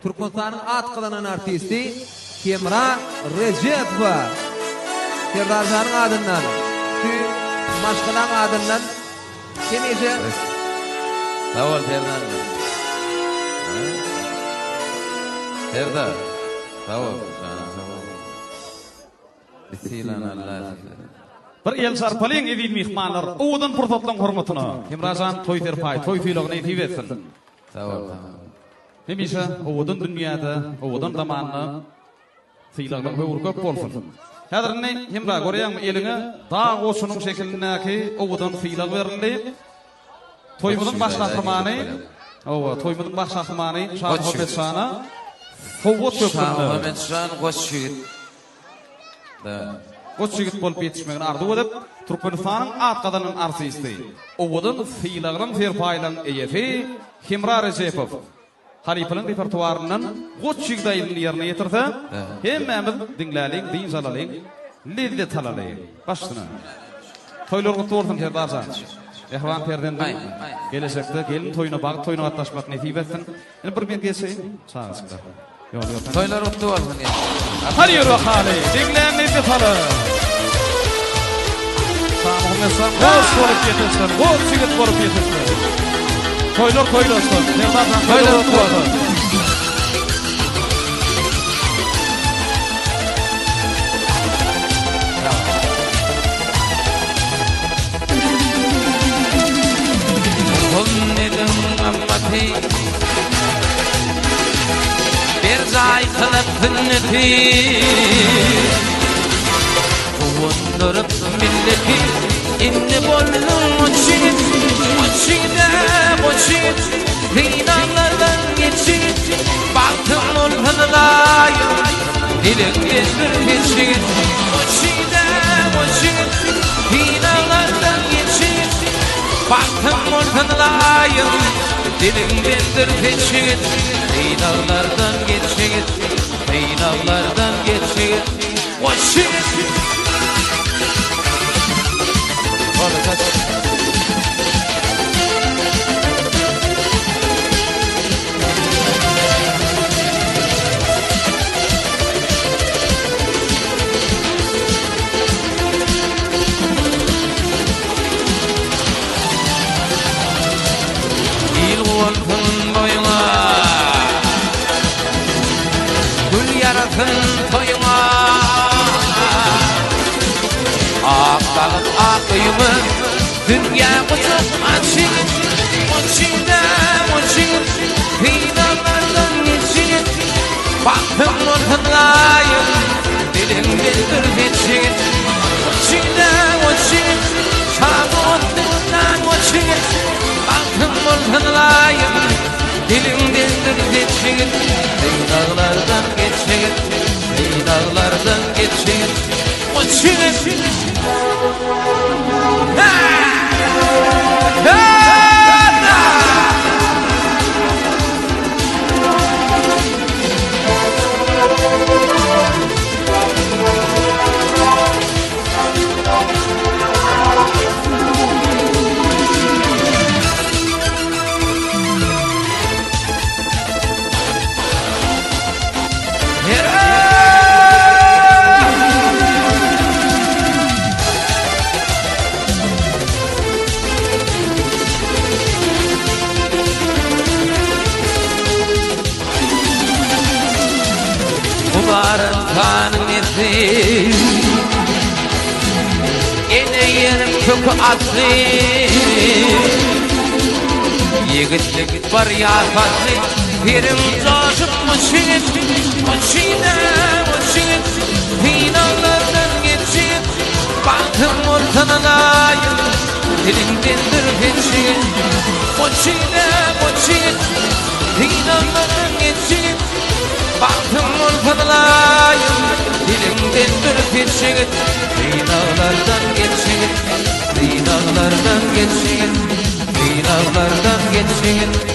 Türkmenistan'ın at kılanan artisti Kemra Recepova. Serdarjan'ın adından. Şu maşkılan adından. Kemece? Sağ ol Serdar. Serdar. Sağ ol. Bismillah. Bir el sarpalyň edil mihmanlar, owadan pursatlaň hormatyna. Hemrajan toý terpay, toý tüýlerini edip etsin. Sağ ol. Hemişe owadan dünýäde, owadan zamanyny syýlagyň höwür köp bolsun. Häzirni hemra görýärmi eliňe dağ goşunyň şekilindäki owadan syýlag berildi. Toýmyň başlatmany, owa toýmyň başlatmany Şahmet Şana howat köpündi. Şahmet Şan goşygyt. Goşygyt bolup ýetişmegen ardy edip, Türkmenistanyň atgadynyň artisti. Owadan syýlagyň terpaylaň eýefi Kemra Recepov. Halipynyň repertuarynyň goşygyda ýerine ýetirdi. Hemmemiz dinlälik, din zalalyk, lezzet alalyk. Başlyna. Toýlar gutulsun Serdarjan. Ehwan perdenden gelecekde gelin toyuna bak, toyuna atlaşmak nesip etsin. Yani bir ben gelseyin, sağ olsunlar. Toylar utlu olsun ya. Hadi yürü hali, dinleyen lezzet halı. Sağ olsun, boş olup yetişsin, boş çigit olup yetişsin. Toylar toylasın, Serdarjan toylar utlu olsun. Bir zay kılıp hünneti Kuvundurıp milleti İnni bollum uçit Uçit Kıynalardan geçit Baktım ortalılayım Dilin gezdir geçit Uçit Kıynalardan geçit Baktım ortalılayım Dilin gezdir geçit Kıynalardan geçit Kıynalardan geçit Uçit İl olsun boyuna Gül yarasın toyuna Akbalık akıyımı Dünya kucak açık Uçit Kıynalardan geçit Baktım ortalayım Dilim bildir geçit Uçit Şabuğundan uçit Baktım ortalayım Dilim bildir geçit Kıynalardan geçit Kıynalardan geçit Uçit Kanın eti Ene yerim çok atlı Yigitlik var yafatlı Pirim coşup uçit Kıynalardan geçit Baktım ortalılayım Dilimdendir geçit Uçit Kıynalardan geçit Baktım ortalılayım Dilimdendir geçit Kıynalardan geçit Kıynalardan geçit Kıynalardan geçit